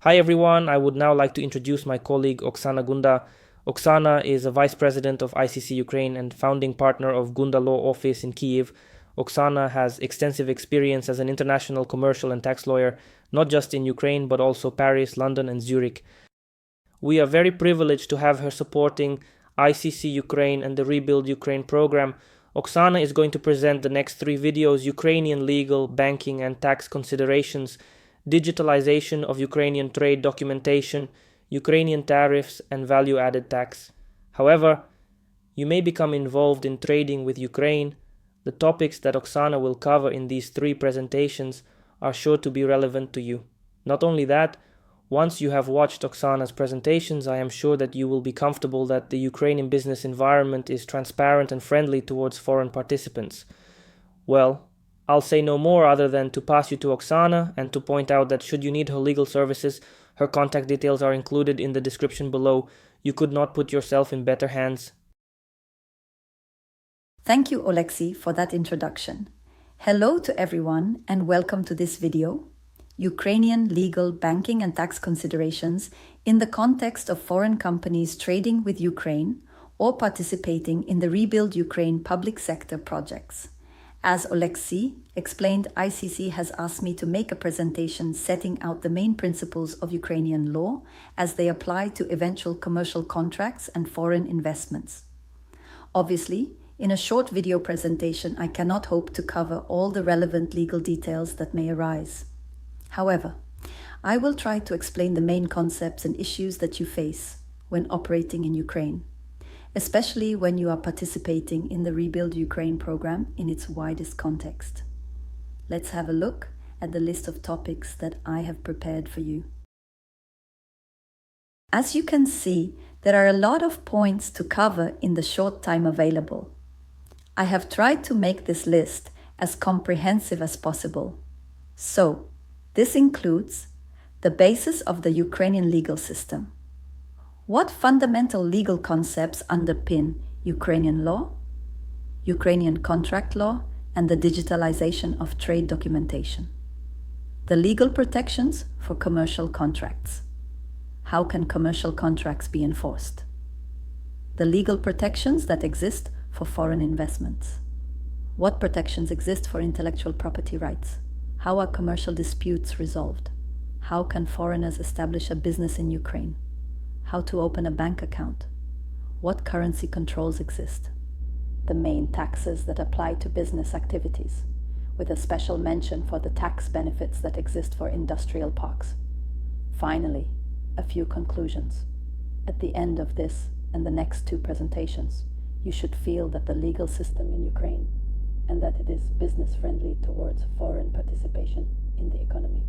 Hi everyone, I would now like to introduce my colleague Oksana Gunda. Oksana is a vice president of ICC Ukraine and founding partner of Gunda Law Office in Kyiv. Oksana has extensive experience as an international commercial and tax lawyer, not just in Ukraine but also Paris, London and Zurich. We are very privileged to have her supporting ICC Ukraine and the Rebuild Ukraine program. Oksana is going to present the next 3 videos: Ukrainian legal, banking and tax considerations, digitalization of Ukrainian trade documentation, Ukrainian tariffs and value-added tax. However, you may become involved in trading with Ukraine. The topics that Oksana will cover in these 3 presentations are sure to be relevant to you. Not only that, once you have watched Oksana's presentations, I am sure that you will be comfortable that the Ukrainian business environment is transparent and friendly towards foreign participants. Well, I'll say no more other than to pass you to Oksana and to point out that should you need her legal services, her contact details are included in the description below. You could not put yourself in better hands. Thank you, Oleksiy, for that introduction. Hello to everyone and welcome to this video, Ukrainian legal, banking and tax considerations in the context of foreign companies trading with Ukraine or participating in the Rebuild Ukraine public sector projects. As Oleksiy explained, ICC has asked me to make a presentation setting out the main principles of Ukrainian law as they apply to eventual commercial contracts and foreign investments. Obviously, in a short video presentation, I cannot hope to cover all the relevant legal details that may arise. However, I will try to explain the main concepts and issues that you face when operating in Ukraine, especially when you are participating in the Rebuild Ukraine program in its widest context. Let's have a look at the list of topics that I have prepared for you. As you can see, there are a lot of points to cover in the short time available. I have tried to make this list as comprehensive as possible. So, this includes the basis of the Ukrainian legal system. What fundamental legal concepts underpin Ukrainian law, Ukrainian contract law, and the digitalization of trade documentation? The legal protections for commercial contracts. How can commercial contracts be enforced? The legal protections that exist for foreign investments. What protections exist for intellectual property rights? How are commercial disputes resolved? How can foreigners establish a business in Ukraine? How to open a bank account? What currency controls exist? The main taxes that apply to business activities, with a special mention for the tax benefits that exist for industrial parks. Finally, a few conclusions. At the end of this and the next 2 presentations, you should feel that the legal system in Ukraine and that it is business-friendly towards foreign participation in the economy.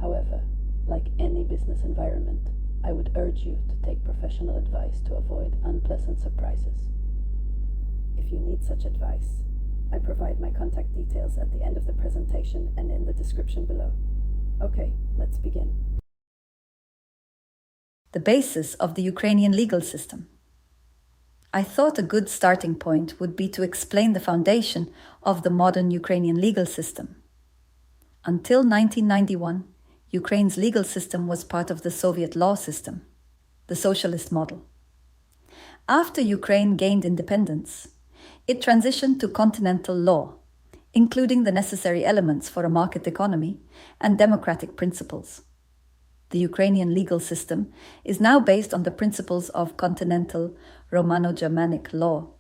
However, like any business environment, I would urge you to take professional advice to avoid unpleasant surprises. If you need such advice, I provide my contact details at the end of the presentation and in the description below. Okay, let's begin. The basis of the Ukrainian legal system. I thought a good starting point would be to explain the foundation of the modern Ukrainian legal system. Until 1991, Ukraine's legal system was part of the Soviet law system, the socialist model. After Ukraine gained independence, it transitioned to continental law, including the necessary elements for a market economy and democratic principles. The Ukrainian legal system is now based on the principles of continental Romano-Germanic law.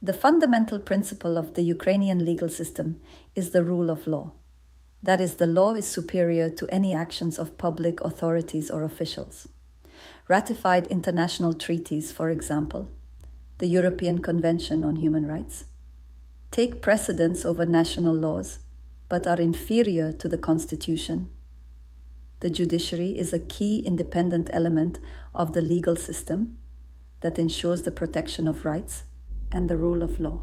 The fundamental principle of the Ukrainian legal system is the rule of law. That is, the law is superior to any actions of public authorities or officials. Ratified international treaties, for example, the European Convention on Human Rights, take precedence over national laws, but are inferior to the Constitution. The judiciary is a key independent element of the legal system that ensures the protection of rights and the rule of law.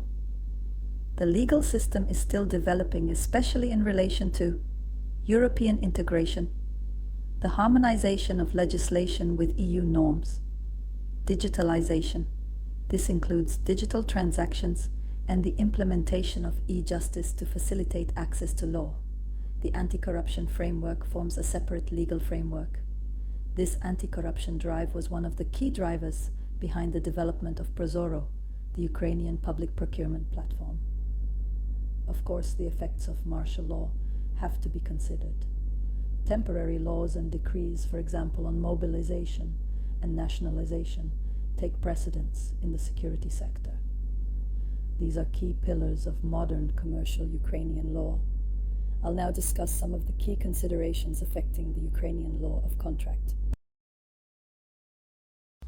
The legal system is still developing, especially in relation to European integration, the harmonization of legislation with EU norms, digitalization. This includes digital transactions and the implementation of e-justice to facilitate access to law, the anti-corruption framework forms a separate legal framework. This anti-corruption drive was one of the key drivers behind the development of Prozoro, the Ukrainian public procurement platform. Of course, the effects of martial law have to be considered. Temporary laws and decrees, for example, on mobilization and nationalization, take precedence in the security sector. These are key pillars of modern commercial Ukrainian law. I'll now discuss some of the key considerations affecting the Ukrainian law of contract.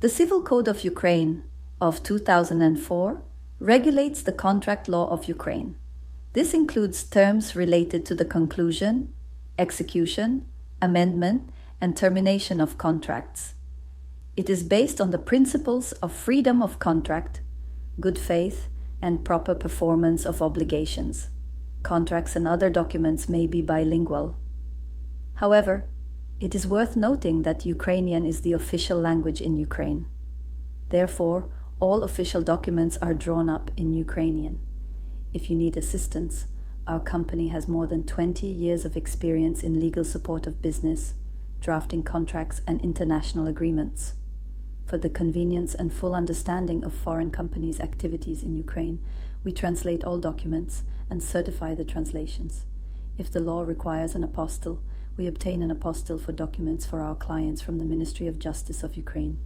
The Civil Code of Ukraine of 2004 regulates the contract law of Ukraine. This includes terms related to the conclusion, execution, amendment, and termination of contracts. It is based on the principles of freedom of contract, good faith, and proper performance of obligations. Contracts and other documents may be bilingual. However, it is worth noting that Ukrainian is the official language in Ukraine. Therefore, all official documents are drawn up in Ukrainian. If you need assistance, our company has more than 20 years of experience in legal support of business, drafting contracts and international agreements. For the convenience and full understanding of foreign companies' activities in Ukraine, we translate all documents and certify the translations. If the law requires an apostille, we obtain an apostille for documents for our clients from the Ministry of Justice of Ukraine.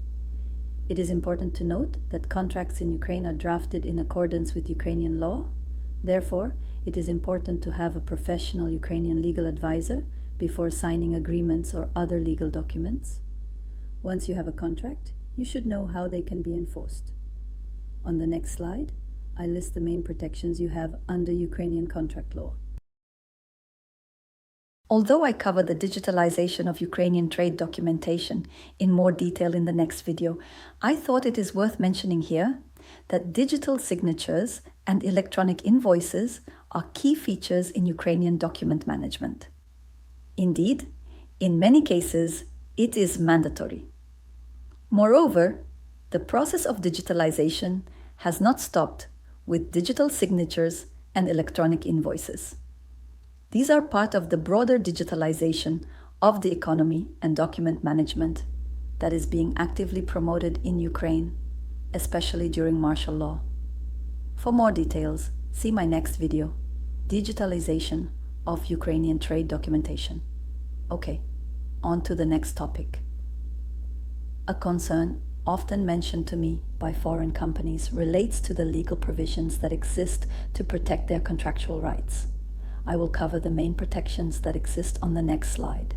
It is important to note that contracts in Ukraine are drafted in accordance with Ukrainian law. Therefore, it is important to have a professional Ukrainian legal advisor before signing agreements or other legal documents. Once you have a contract, you should know how they can be enforced. On the next slide, I list the main protections you have under Ukrainian contract law. Although I cover the digitalization of Ukrainian trade documentation in more detail in the next video, I thought it is worth mentioning here that digital signatures and electronic invoices are key features in Ukrainian document management. Indeed, in many cases, it is mandatory. Moreover, the process of digitalization has not stopped with digital signatures and electronic invoices. These are part of the broader digitalization of the economy and document management that is being actively promoted in Ukraine, especially during martial law. For more details, see my next video, Digitalization of Ukrainian Trade Documentation. Okay, on to the next topic. A concern often mentioned to me by foreign companies relates to the legal provisions that exist to protect their contractual rights. I will cover the main protections that exist on the next slide.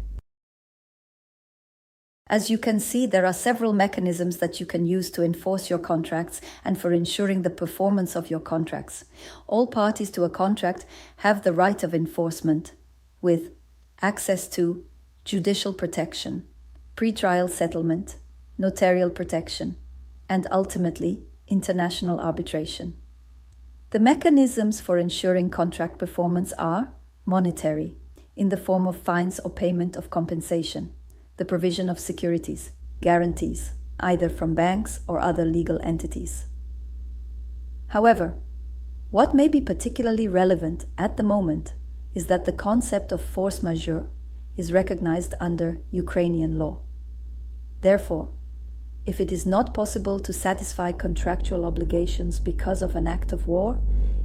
As you can see, there are several mechanisms that you can use to enforce your contracts and for ensuring the performance of your contracts. All parties to a contract have the right of enforcement with access to judicial protection, pretrial settlement, notarial protection, and ultimately, international arbitration. The mechanisms for ensuring contract performance are monetary, in the form of fines or payment of compensation, the provision of securities, guarantees, either from banks or other legal entities. However, what may be particularly relevant at the moment is that the concept of force majeure is recognized under Ukrainian law. Therefore, if it is not possible to satisfy contractual obligations because of an act of war,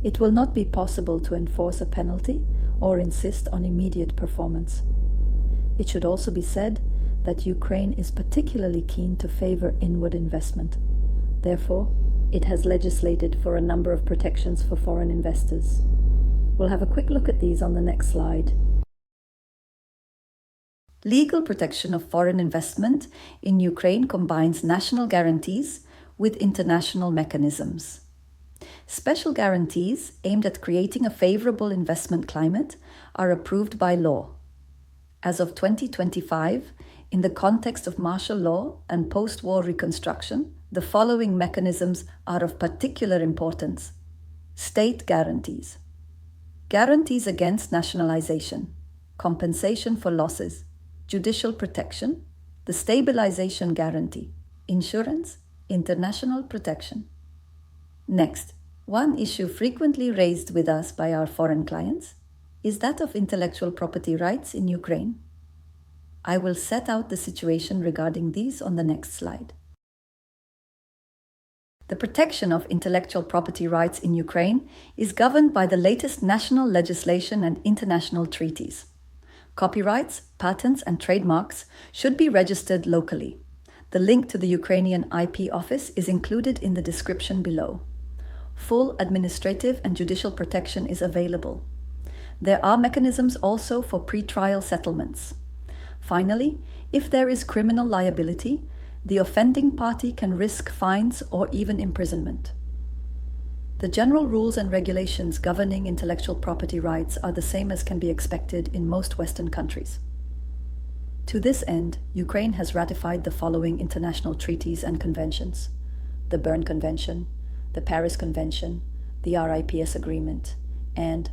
it will not be possible to enforce a penalty or insist on immediate performance. It should also be said that Ukraine is particularly keen to favor inward investment. Therefore, it has legislated for a number of protections for foreign investors. We'll have a quick look at these on the next slide. Legal protection of foreign investment in Ukraine combines national guarantees with international mechanisms. Special guarantees aimed at creating a favorable investment climate are approved by law. As of 2025, in the context of martial law and post-war reconstruction, the following mechanisms are of particular importance. State guarantees. Guarantees against nationalization, compensation for losses, judicial protection, the stabilization guarantee, insurance, international protection. Next, one issue frequently raised with us by our foreign clients, is that of intellectual property rights in Ukraine. I will set out the situation regarding these on the next slide. The protection of intellectual property rights in Ukraine is governed by the latest national legislation and international treaties. Copyrights, patents, and trademarks should be registered locally. The link to the Ukrainian IP office is included in the description below. Full administrative and judicial protection is available. There are mechanisms also for pre-trial settlements. Finally, if there is criminal liability, the offending party can risk fines or even imprisonment. The general rules and regulations governing intellectual property rights are the same as can be expected in most Western countries. To this end, Ukraine has ratified the following international treaties and conventions: the Berne Convention, the Paris Convention, the RIPS Agreement, and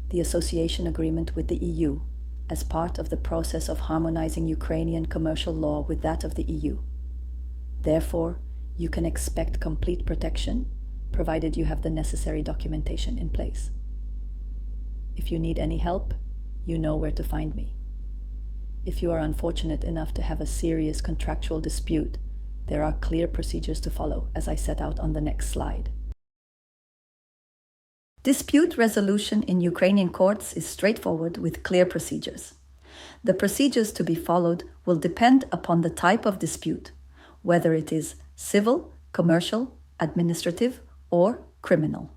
the Association Agreement with the EU, as part of the process of harmonizing Ukrainian commercial law with that of the EU. Therefore, you can expect complete protection, provided you have the necessary documentation in place. If you need any help, you know where to find me. If you are unfortunate enough to have a serious contractual dispute, there are clear procedures to follow, as I set out on the next slide. Dispute resolution in Ukrainian courts is straightforward with clear procedures. The procedures to be followed will depend upon the type of dispute, whether it is civil, commercial, administrative, or criminal.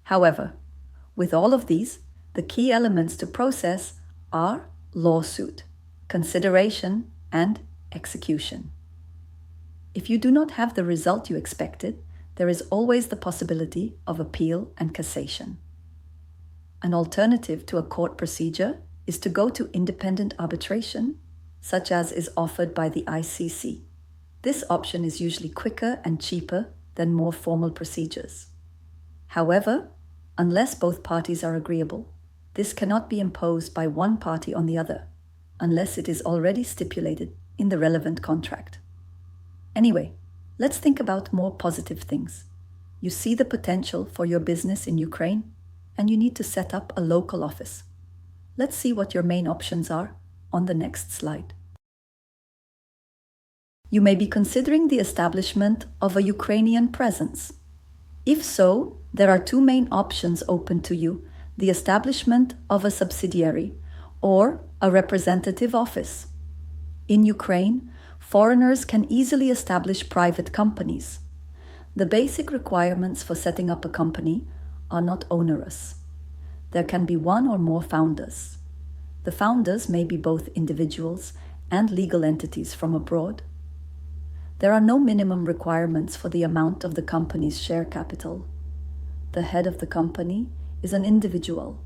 However, with all of these, the key elements to process are lawsuit, consideration, and execution. If you do not have the result you expected, there is always the possibility of appeal and cassation. An alternative to a court procedure is to go to independent arbitration, such as is offered by the ICC. This option is usually quicker and cheaper than more formal procedures. However, unless both parties are agreeable, this cannot be imposed by one party on the other, unless it is already stipulated in the relevant contract. Anyway, let's think about more positive things. You see the potential for your business in Ukraine, and you need to set up a local office. Let's see what your main options are on the next slide. You may be considering the establishment of a Ukrainian presence. If so, there are two main options open to you: the establishment of a subsidiary or a representative office. In Ukraine, foreigners can easily establish private companies. The basic requirements for setting up a company are not onerous. There can be one or more founders. The founders may be both individuals and legal entities from abroad. There are no minimum requirements for the amount of the company's share capital. The head of the company is an individual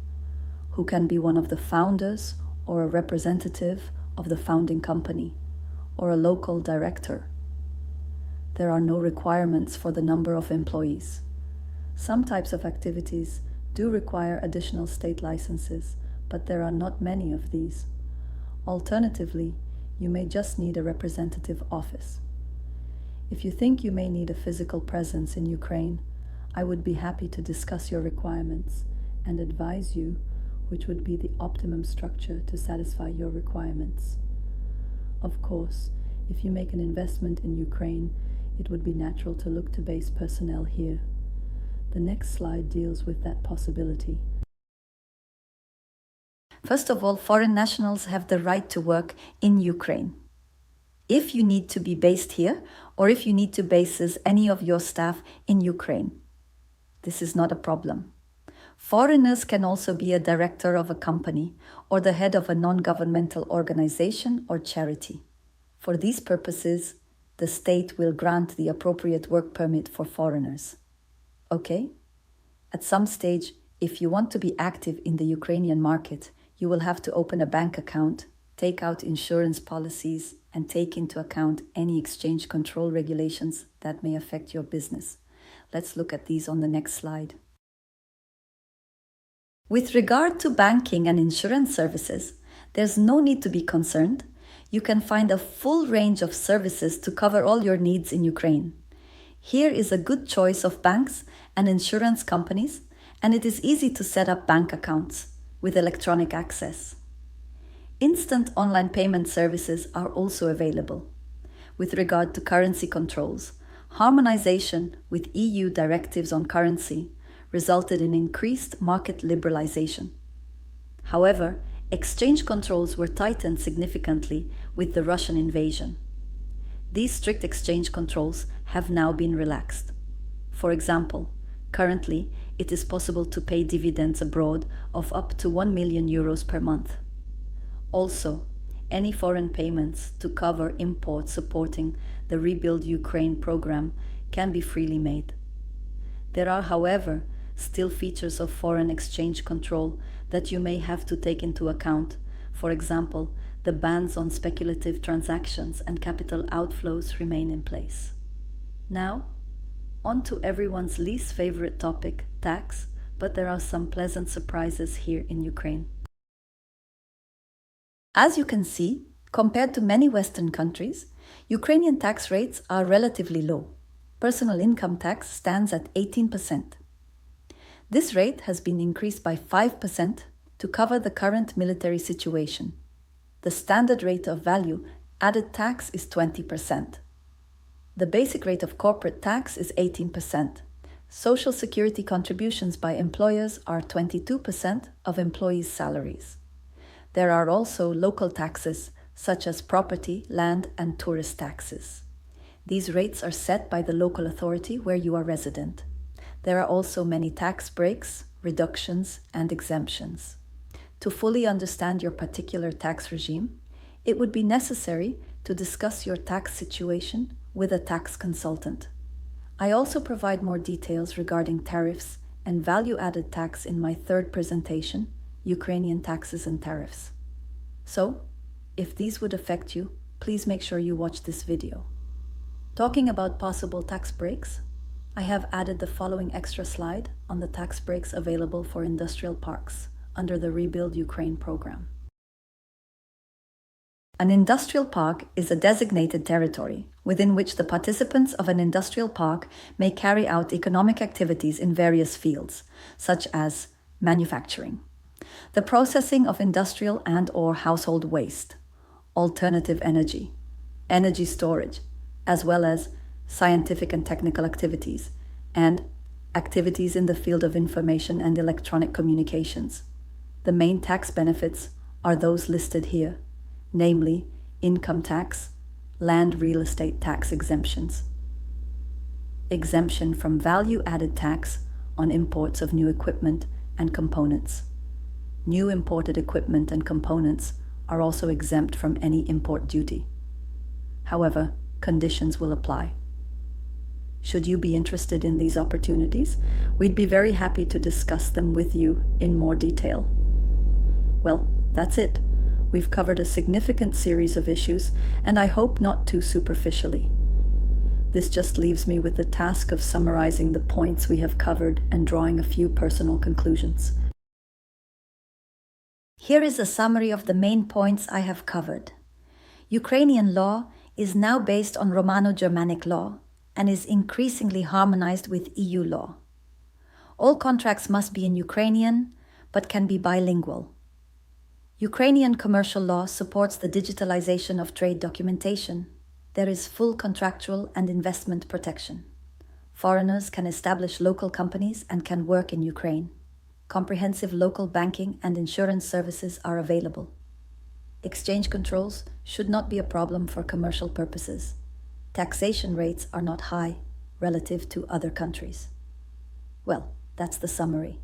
who can be one of the founders or a representative of the founding company or a local director. There are no requirements for the number of employees. Some types of activities do require additional state licenses, but there are not many of these. Alternatively, you may just need a representative office. If you think you may need a physical presence in Ukraine, I would be happy to discuss your requirements and advise you which would be the optimum structure to satisfy your requirements. Of course, if you make an investment in Ukraine, it would be natural to look to base personnel here. The next slide deals with that possibility. First of all, foreign nationals have the right to work in Ukraine. If you need to be based here, or if you need to base any of your staff in Ukraine, this is not a problem. Foreigners can also be a director of a company or the head of a non-governmental organization or charity. For these purposes, the state will grant the appropriate work permit for foreigners. Okay? At some stage, if you want to be active in the Ukrainian market, you will have to open a bank account, take out insurance policies, and take into account any exchange control regulations that may affect your business. Let's look at these on the next slide. With regard to banking and insurance services, there's no need to be concerned. You can find a full range of services to cover all your needs in Ukraine. Here is a good choice of banks and insurance companies, and it is easy to set up bank accounts. with electronic access. Instant online payment services are also available. With regard to currency controls, harmonization with EU directives on currency resulted in increased market liberalization. However, exchange controls were tightened significantly with the Russian invasion. These strict exchange controls have now been relaxed. For example, currently it is possible to pay dividends abroad of up to 1 million euros per month. Also, any foreign payments to cover imports supporting the Rebuild Ukraine program can be freely made. There are, however, still features of foreign exchange control that you may have to take into account. For example, the bans on speculative transactions and capital outflows remain in place. Now, on to everyone's least favorite topic, tax, but there are some pleasant surprises here in Ukraine. As you can see, compared to many Western countries, Ukrainian tax rates are relatively low. Personal income tax stands at 18%. This rate has been increased by 5% to cover the current military situation. The standard rate of value added tax is 20%. The basic rate of corporate tax is 18%. Social security contributions by employers are 22% of employees' salaries. There are also local taxes, such as property, land, and tourist taxes. These rates are set by the local authority where you are resident. There are also many tax breaks, reductions, and exemptions. To fully understand your particular tax regime, it would be necessary to discuss your tax situation with a tax consultant. I also provide more details regarding tariffs and value-added tax in my third presentation, Ukrainian taxes and tariffs. So, if these would affect you, please make sure you watch this video. Talking about possible tax breaks, I have added the following extra slide on the tax breaks available for industrial parks under the Rebuild Ukraine program. An industrial park is a designated territory within which the participants of an industrial park may carry out economic activities in various fields, such as manufacturing, the processing of industrial and/or household waste, alternative energy, energy storage, as well as scientific and technical activities, and activities in the field of information and electronic communications. The main tax benefits are those listed here, namely income tax, land real estate tax exemptions, exemption from value-added tax on imports of new equipment and components. New imported equipment and components are also exempt from any import duty. However, conditions will apply. Should you be interested in these opportunities, we'd be very happy to discuss them with you in more detail. Well, that's it. We've covered a significant series of issues, and I hope not too superficially. This just leaves me with the task of summarizing the points we have covered and drawing a few personal conclusions. Here is a summary of the main points I have covered. Ukrainian law is now based on Romano-Germanic law and is increasingly harmonized with EU law. All contracts must be in Ukrainian, but can be bilingual. Ukrainian commercial law supports the digitalization of trade documentation. There is full contractual and investment protection. Foreigners can establish local companies and can work in Ukraine. Comprehensive local banking and insurance services are available. Exchange controls should not be a problem for commercial purposes. Taxation rates are not high relative to other countries. Well, that's the summary.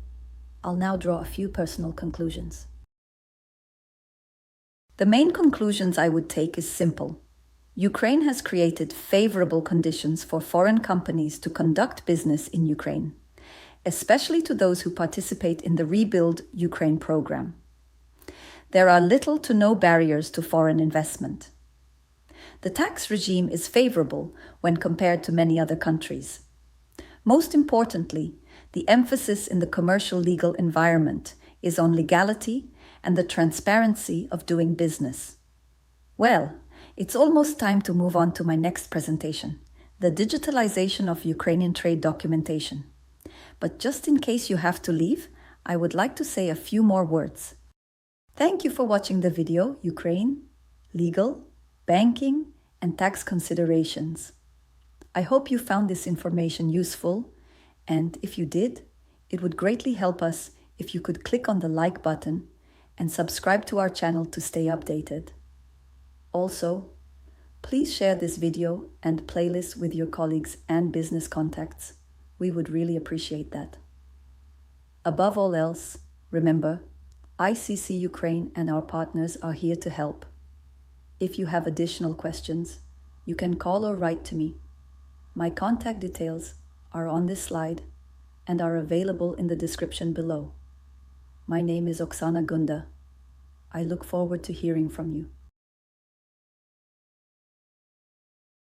I'll now draw a few personal conclusions. The main conclusions I would take is simple. Ukraine has created favorable conditions for foreign companies to conduct business in Ukraine, especially to those who participate in the Rebuild Ukraine program. There are little to no barriers to foreign investment. The tax regime is favorable when compared to many other countries. Most importantly, the emphasis in the commercial legal environment is on legality and the transparency of doing business. Well, it's almost time to move on to my next presentation, the digitalization of Ukrainian trade documentation. But just in case you have to leave, I would like to say a few more words. Thank you for watching the video, Ukraine, legal, banking, and tax considerations. I hope you found this information useful, and if you did, it would greatly help us if you could click on the like button and subscribe to our channel to stay updated. Also, please share this video and playlist with your colleagues and business contacts. We would really appreciate that. Above all else, remember, ICC Ukraine and our partners are here to help. If you have additional questions, you can call or write to me. My contact details are on this slide and are available in the description below. My name is Oksana Gunda. I look forward to hearing from you.